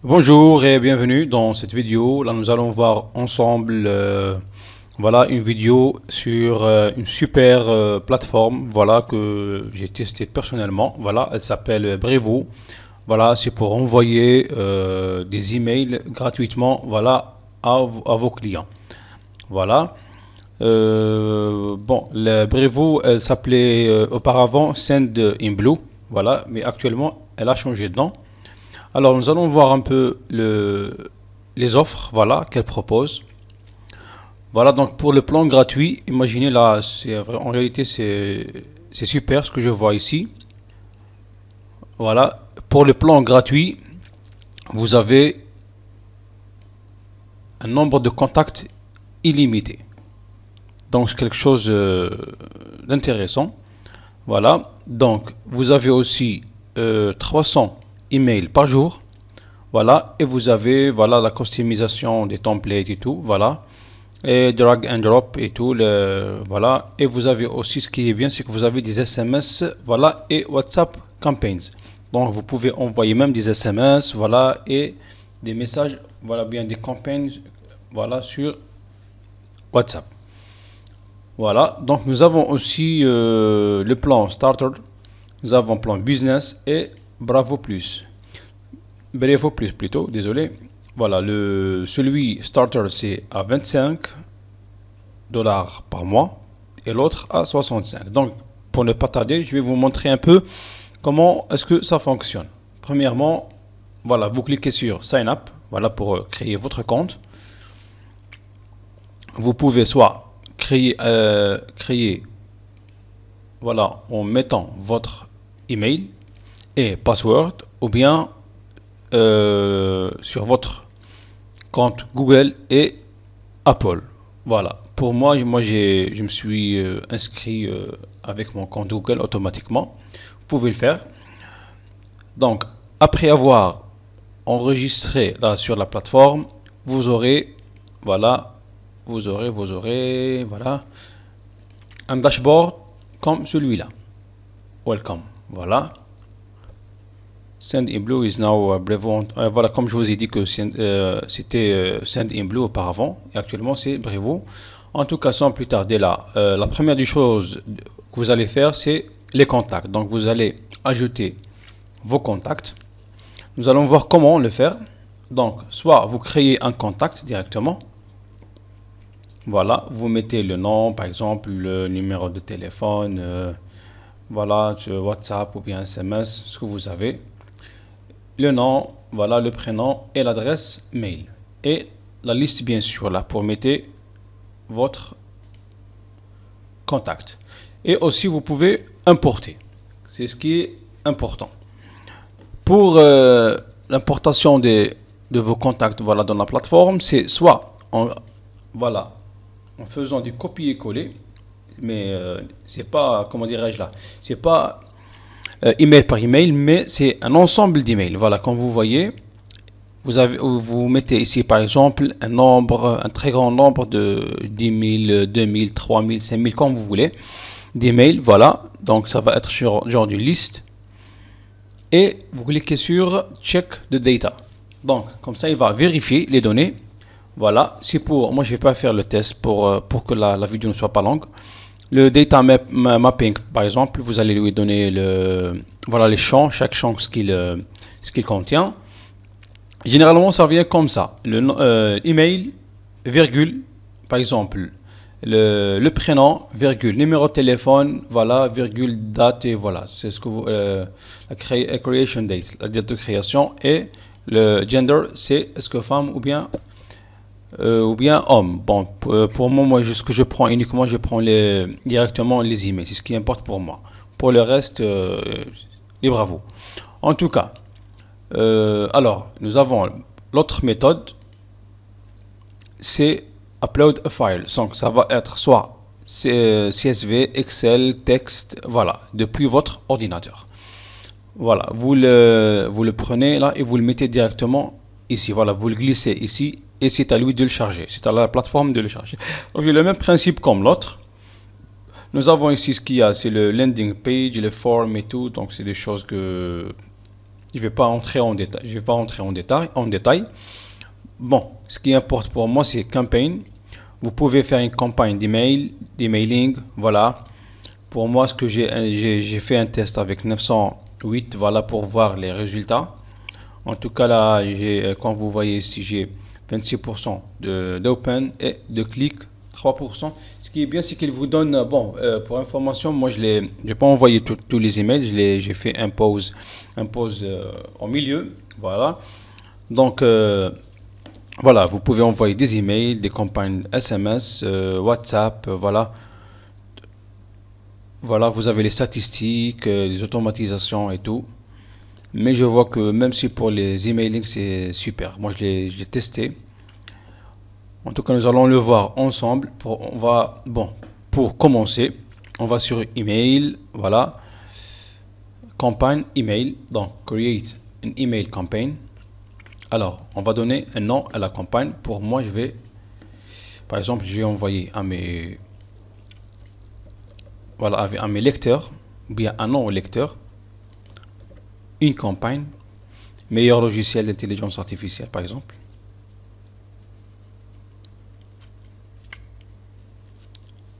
Bonjour et bienvenue dans cette vidéo. Là, nous allons voir ensemble voilà une vidéo sur une super plateforme voilà que j'ai testé personnellement. Voilà, elle s'appelle Brevo. Voilà, c'est pour envoyer des emails gratuitement voilà à vos clients. Voilà. Bon, le Brevo, elle s'appelait auparavant Send in Blue. Voilà, mais actuellement, elle a changé de nom. Alors, nous allons voir un peu les offres, voilà, qu'elle propose. Voilà, donc pour le plan gratuit, imaginez là, en réalité, c'est super ce que je vois ici. Voilà, pour le plan gratuit, vous avez un nombre de contacts illimité. Donc, c'est quelque chose d'intéressant. Voilà, donc vous avez aussi 300 emails par jour. Voilà, et vous avez voilà la customisation des templates et tout, voilà, et drag and drop et tout, voilà, et vous avez aussi ce qui est bien, c'est que vous avez des SMS, voilà, et WhatsApp campaigns. Donc vous pouvez envoyer même des SMS, voilà, et des messages, voilà, bien des campagnes, voilà, sur WhatsApp. Voilà, donc nous avons aussi le plan starter, nous avons plan business et Bravo Plus. Brevo Plus plutôt, désolé. Voilà, celui starter c'est à 25 dollars par mois et l'autre à 65. Donc, pour ne pas tarder, je vais vous montrer un peu comment est-ce que ça fonctionne. Premièrement, voilà, vous cliquez sur Sign Up, voilà, pour créer votre compte. Vous pouvez soit créer voilà, en mettant votre email et password, ou bien sur votre compte Google et Apple. Voilà. Pour moi, je me suis inscrit avec mon compte Google automatiquement. Vous pouvez le faire. Donc, après avoir enregistré là sur la plateforme, vous aurez, voilà, voilà, un dashboard comme celui-là. Welcome. Voilà. Send in Blue is now Brevo. Voilà, comme je vous ai dit que c'était Send in Blue auparavant, et actuellement c'est Brevo. En tout cas, sans plus tarder là, la première des choses que vous allez faire, c'est les contacts. Donc vous allez ajouter vos contacts. Nous allons voir comment le faire. Donc, soit vous créez un contact directement. Voilà, vous mettez le nom, par exemple, le numéro de téléphone, voilà, WhatsApp ou bien SMS, ce que vous avez. Le nom, voilà, le prénom et l'adresse mail. Et la liste, bien sûr, là, pour mettre votre contact. Et aussi, vous pouvez importer. C'est ce qui est important. Pour l'importation de vos contacts voilà, dans la plateforme, c'est soit voilà, en faisant du copier-coller, mais c'est pas, comment dirais-je là, c'est pas email par email, mais c'est un ensemble d'emails. Voilà, comme vous voyez, vous mettez ici par exemple un très grand nombre de 10 000, 2 000, 3 000, 5 000, comme vous voulez, d'emails. Voilà, donc ça va être sur genre d'une liste. Et vous cliquez sur Check the data. Donc, comme ça, il va vérifier les données. Voilà, c'est pour, moi je vais pas faire le test pour que la vidéo ne soit pas longue. Le data mapping, par exemple, vous allez lui donner voilà, les champs, chaque champ ce qu'il contient. Généralement, ça vient comme ça. Email, virgule, par exemple, le prénom, virgule, numéro de téléphone, voilà, virgule, date, et voilà. C'est ce que vous, la creation date, la date de création, et le gender, c'est est-ce que femme ou bien homme. Bon, pour moi, ce que je prends uniquement, je prends directement les emails. C'est ce qui importe pour moi. Pour le reste, libre à vous. En tout cas, alors, nous avons l'autre méthode, c'est upload a file. Donc, ça va être soit CSV, Excel, texte, voilà, depuis votre ordinateur. Voilà, vous le prenez là et vous le mettez directement ici. Voilà, vous le glissez ici et c'est à lui de le charger. C'est à la plateforme de le charger. Donc, j'ai le même principe comme l'autre. Nous avons ici ce qu'il y a, c'est le landing page, le form et tout. Donc, c'est des choses que Je vais pas entrer en détail. Je vais pas entrer en détail. Bon, ce qui importe pour moi, c'est campaign. Vous pouvez faire une campagne d'emailing, voilà. Pour moi, ce que j'ai fait un test avec 908, voilà, pour voir les résultats. En tout cas, là, quand vous voyez ici, j'ai 26% d'open et de clic 3%. Ce qui est bien, c'est qu'il vous donne, bon, pour information, moi, je n'ai pas envoyé tous les emails, j'ai fait un pause au milieu, voilà. Donc, voilà, vous pouvez envoyer des emails, des campagnes SMS, WhatsApp, voilà. Voilà, vous avez les statistiques, les automatisations et tout. Mais je vois que même si pour les emailing c'est super. Moi je l'ai testé. En tout cas, nous allons le voir ensemble. Pour commencer, on va sur email, voilà, campagne email. Donc create an email campaign. Alors, on va donner un nom à la campagne. Pour moi, par exemple, je vais envoyer à mes lecteurs, ou bien un nom au lecteur, une campagne, meilleur logiciel d'intelligence artificielle, par exemple.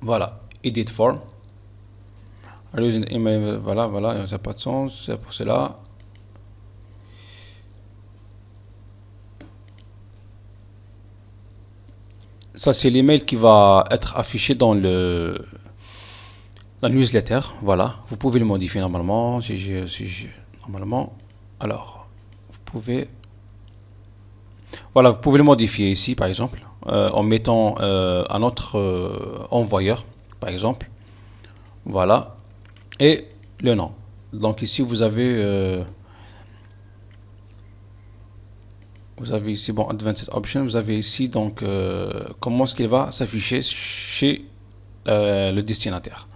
Voilà, edit form. Voilà, ça n'a pas de sens, c'est pour cela. Ça, c'est l'email qui va être affiché dans la newsletter. Voilà, vous pouvez le modifier normalement. Normalement, alors, voilà, vous pouvez le modifier ici, par exemple, en mettant un autre envoyeur, par exemple. Voilà, et le nom. Donc ici, vous avez ici, bon, Advanced Option, vous avez ici, donc, comment est-ce qu'il va s'afficher chez le destinataire.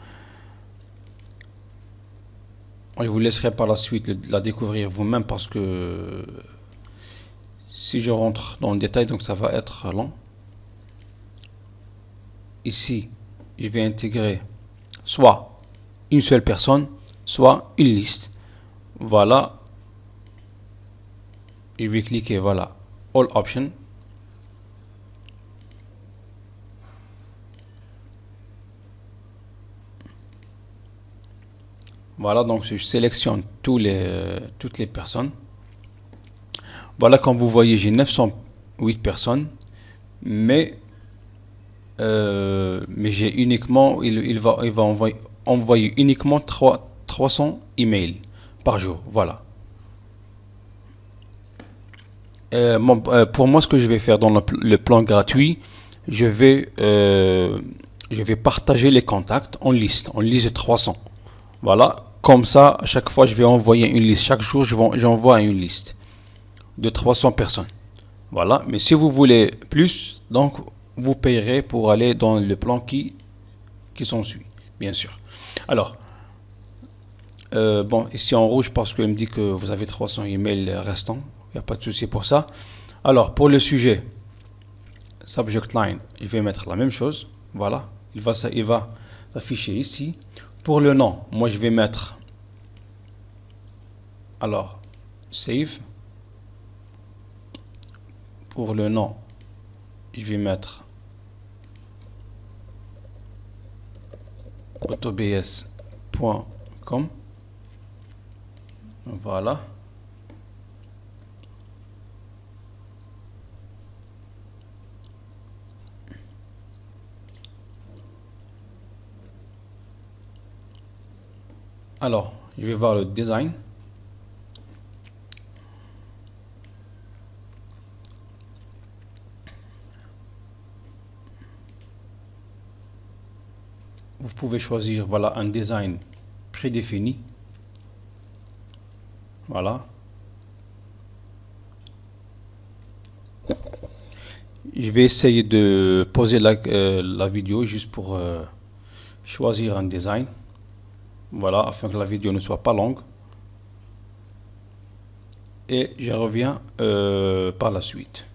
Je vous laisserai par la suite la découvrir vous-même parce que si je rentre dans le détail, donc ça va être long. Ici, je vais intégrer soit une seule personne, soit une liste. Voilà. Je vais cliquer, voilà, All Options. Voilà, donc je sélectionne toutes les personnes. Voilà, comme vous voyez, j'ai 908 personnes, mais j'ai uniquement, il va envoyer uniquement 300 emails par jour. Voilà. Pour moi, ce que je vais faire dans le plan gratuit, je vais partager les contacts en liste de 300. Voilà, comme ça, à chaque fois, je vais envoyer une liste. Chaque jour, j'envoie une liste de 300 personnes. Voilà, mais si vous voulez plus, donc vous payerez pour aller dans le plan qui s'ensuit, bien sûr. Alors, bon, ici en rouge, parce qu'il me dit que vous avez 300 emails restants. Il n'y a pas de souci pour ça. Alors, pour le sujet, subject line, je vais mettre la même chose. Voilà, il va s'afficher ici. Pour le nom, moi je vais mettre, alors, save. Pour le nom, je vais mettre autobs.com. Voilà. Alors, je vais voir le design. Vous pouvez choisir, voilà, un design prédéfini. Voilà. Je vais essayer de poser la vidéo juste pour choisir un design. Voilà, afin que la vidéo ne soit pas longue. Et je reviens par la suite.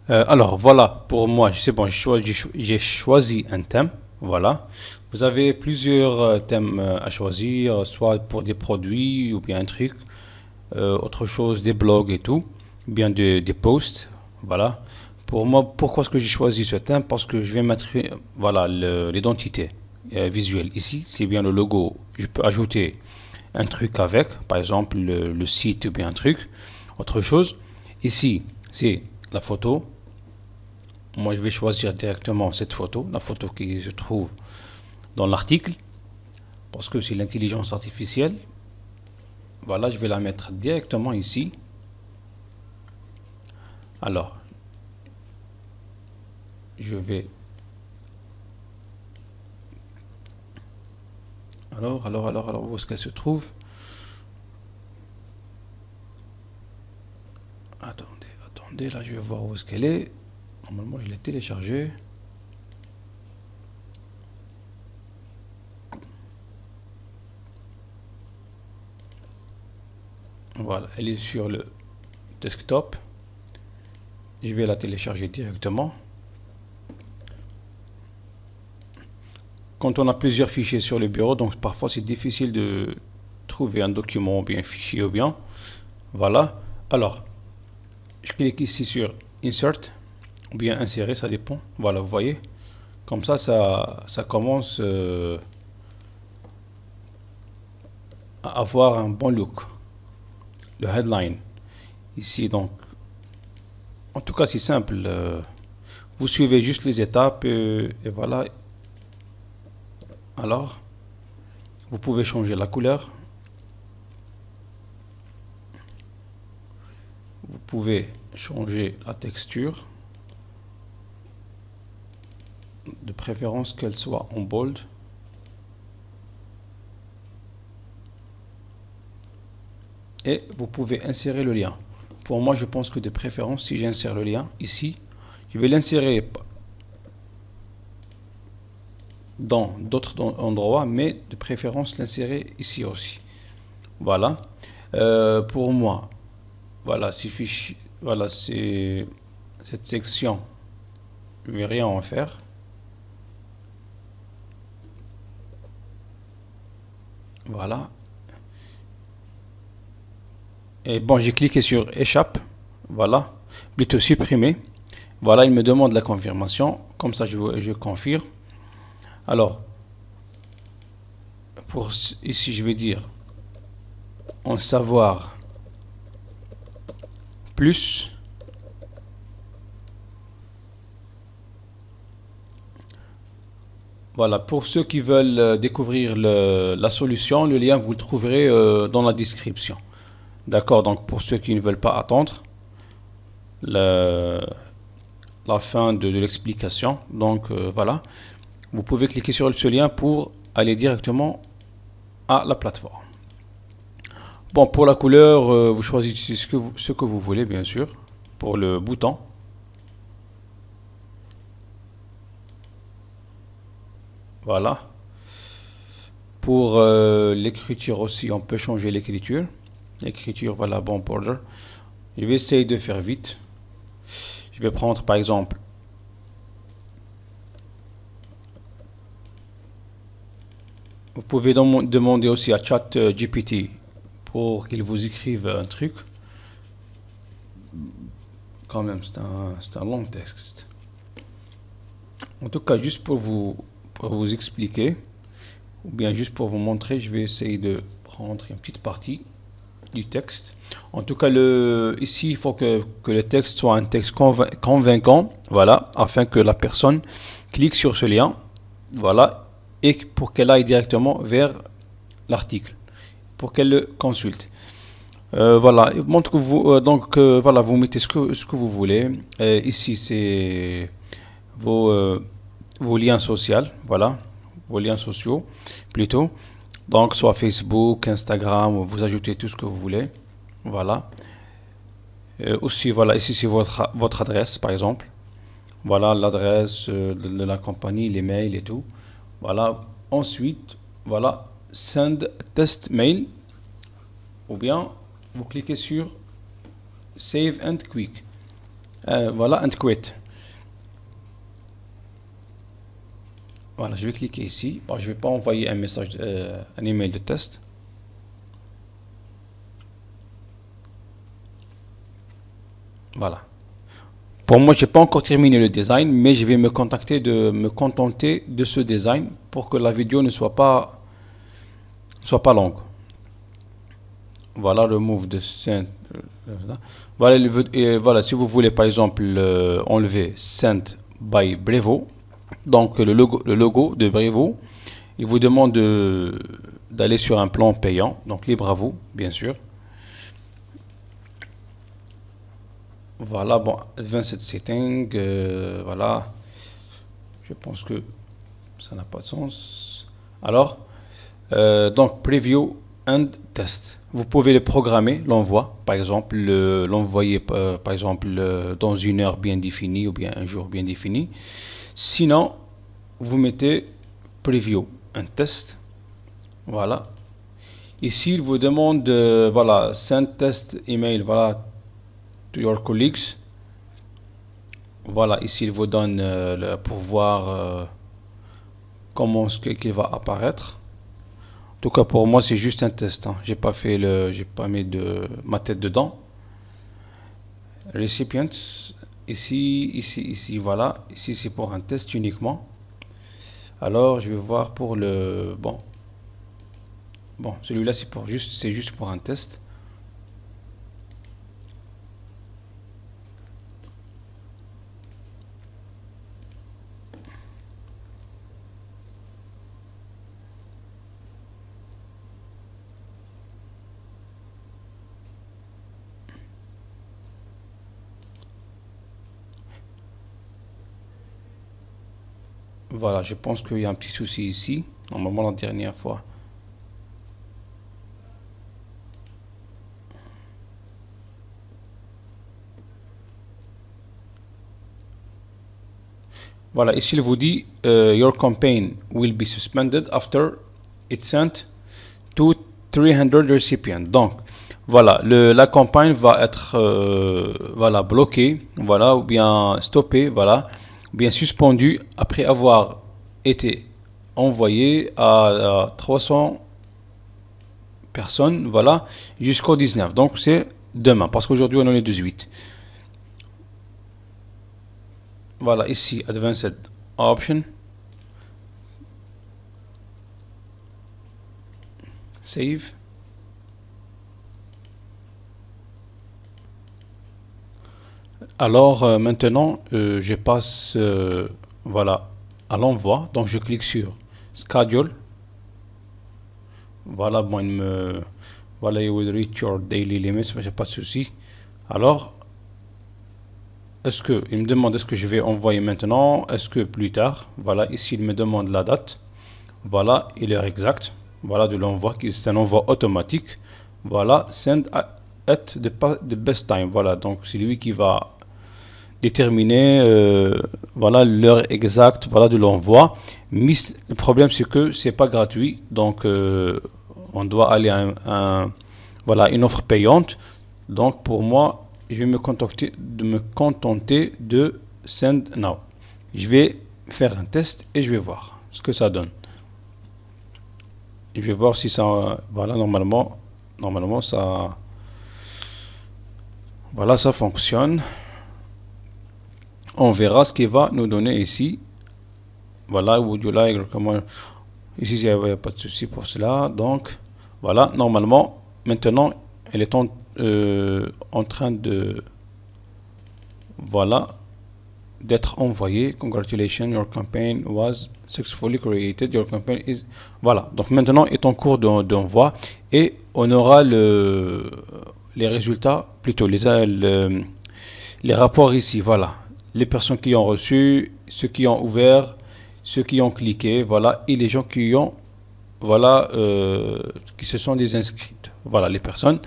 Alors voilà, pour moi, c'est bon, j'ai choisi un thème. Voilà. Vous avez plusieurs thèmes à choisir, soit pour des produits ou bien un truc, autre chose, des blogs et tout, ou bien des posts. Voilà. Pour moi, pourquoi est-ce que j'ai choisi ce thème? Parce que je vais mettre voilà, l'identité visuelle. Ici, c'est bien le logo. Je peux ajouter un truc avec, par exemple le site ou bien un truc. Autre chose, ici, c'est la photo. Moi, je vais choisir directement cette photo, la photo qui se trouve dans l'article, parce que c'est l'intelligence artificielle. Voilà, je vais la mettre directement ici. Alors, je vais... Alors, où est-ce qu'elle se trouve? Attendez, là, je vais voir où est-ce qu'elle est. Normalement, je l'ai téléchargée. Voilà, elle est sur le desktop. Je vais la télécharger directement. Quand on a plusieurs fichiers sur le bureau, donc parfois c'est difficile de trouver un document ou bien un fichier ou bien. Voilà. Alors, je clique ici sur Insert ou bien Insérer, ça dépend. Voilà, vous voyez. Comme ça commence à avoir un bon look. Le headline. Ici, donc, en tout cas, c'est simple. Vous suivez juste les étapes et voilà. Alors, vous pouvez changer la couleur. Vous pouvez changer la texture. De préférence qu'elle soit en bold. Et vous pouvez insérer le lien. Pour moi, je pense que de préférence, si j'insère le lien ici, je vais l'insérer dans d'autres endroits, mais de préférence l'insérer ici aussi. Voilà. Pour moi, voilà, voilà, c'est cette section. Je vais rien en faire. Voilà. Et bon, j'ai cliqué sur échappe. Voilà. Plutôt supprimer. Voilà, il me demande la confirmation. Comme ça, je confirme. Alors, pour ici, je vais dire en savoir plus. Voilà, pour ceux qui veulent découvrir la solution, le lien vous le trouverez dans la description. D'accord, donc pour ceux qui ne veulent pas attendre la fin de l'explication, donc voilà, vous pouvez cliquer sur ce lien pour aller directement à la plateforme. Bon, pour la couleur, vous choisissez ce que vous voulez, bien sûr, pour le bouton. Voilà. Pour l'écriture aussi, on peut changer l'écriture. L'écriture, voilà, bon border. Je vais essayer de faire vite. Je vais prendre par exemple vous pouvez demander aussi à ChatGPT pour qu'il vous écrive un truc. Quand même, c'est un long texte. En tout cas, juste pour vous expliquer, ou bien juste pour vous montrer, je vais essayer de prendre une petite partie du texte. En tout cas, ici, il faut que le texte soit un texte convaincant, voilà, afin que la personne clique sur ce lien, voilà, et pour qu'elle aille directement vers l'article, pour qu'elle le consulte. Voilà, il montre que vous, voilà, vous mettez ce que vous voulez. Ici, c'est vos liens sociaux, voilà, vos liens sociaux, plutôt. Donc, soit Facebook, Instagram, vous ajoutez tout ce que vous voulez. Voilà. Aussi, voilà, ici c'est votre adresse, par exemple. Voilà l'adresse de la compagnie, les mails et tout. Voilà. Ensuite, voilà, Send Test Mail. Ou bien, vous cliquez sur Save and Quick. Voilà, and Quit. Voilà, je vais cliquer ici. Bon, je vais pas envoyer un message, un email de test. Voilà. Pour moi, je n'ai pas encore terminé le design, mais je vais me contenter de ce design pour que la vidéo ne soit pas longue. Voilà, remove de send. Voilà, voilà, si vous voulez par exemple enlever send by Brevo, donc le logo de Brevo, il vous demande d'aller sur un plan payant, donc libre à vous, bien sûr. Voilà, bon, advanced setting, voilà, je pense que ça n'a pas de sens. Alors, donc preview and test. Vous pouvez le programmer, l'envoi, par exemple, l'envoyer par exemple dans une heure bien définie ou bien un jour bien défini. Sinon, vous mettez preview and test. Voilà. Ici, il vous demande voilà, send test email, voilà, to your colleagues. Voilà, ici il vous donne pour voir comment ce qu'il va apparaître. En tout cas pour moi c'est juste un test, hein. J'ai pas mis ma tête dedans. Recipient, ici, voilà, ici c'est pour un test uniquement. Alors je vais voir pour le bon, celui-là c'est juste pour un test. Voilà, je pense qu'il y a un petit souci ici. Normalement, la dernière fois. Voilà, ici il vous dit your campaign will be suspended after it's sent to 300 recipients. Donc, voilà, la campagne va être voilà, bloquée, voilà, ou bien stoppée, voilà, bien suspendu après avoir été envoyé à 300 personnes, voilà, jusqu'au 19. Donc c'est demain, parce qu'aujourd'hui on en est 18. Voilà, ici Advanced Option, Save. Alors maintenant je passe voilà, à l'envoi. Donc je clique sur Schedule. Voilà, bon, voilà, you will reach your daily limits, mais j'ai pas de souci. Alors, il me demande est-ce que je vais envoyer maintenant, est-ce que plus tard. Voilà, ici il me demande la date, voilà, et l'heure exacte, voilà, de l'envoi, qui c'est un envoi automatique. Voilà, send at the best time. Voilà, donc c'est lui qui va déterminer voilà, l'heure exacte, voilà, de l'envoi. Mais le problème c'est que c'est pas gratuit, donc on doit aller à voilà, une offre payante. Donc pour moi, je vais me contenter de send now. Je vais faire un test et je vais voir ce que ça donne. Je vais voir si ça, voilà, normalement ça, voilà, ça fonctionne. On verra ce qu'il va nous donner ici. Voilà, would you like, comment, ici il n'y a pas de souci pour cela. Donc voilà, normalement maintenant elle est en train de, voilà, d'être envoyé. Congratulations, your campaign was successfully created. Your campaign is, voilà, donc maintenant est en cours d'envoi et on aura les résultats, plutôt les rapports ici. Voilà, les personnes qui ont reçu, ceux qui ont ouvert, ceux qui ont cliqué, voilà, et les gens qui ont, voilà, qui se sont désinscrites. Voilà, les personnes.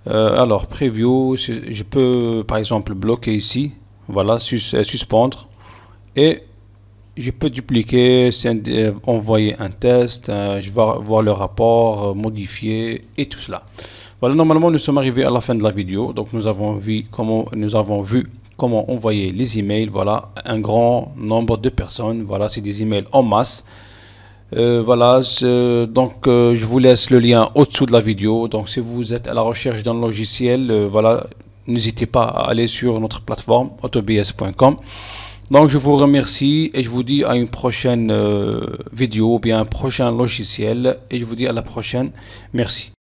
Alors, preview, je peux par exemple bloquer ici, voilà, suspendre, et je peux dupliquer, envoyer un test, je vais voir le rapport, modifier et tout cela. Voilà, normalement nous sommes arrivés à la fin de la vidéo. Donc nous avons vu comment envoyer les emails, voilà, à un grand nombre de personnes. Voilà, c'est des emails en masse. Voilà, je vous laisse le lien au-dessous de la vidéo. Donc si vous êtes à la recherche d'un logiciel, voilà, n'hésitez pas à aller sur notre plateforme autobs.com. Donc je vous remercie et je vous dis à une prochaine vidéo ou bien un prochain logiciel et je vous dis à la prochaine. Merci.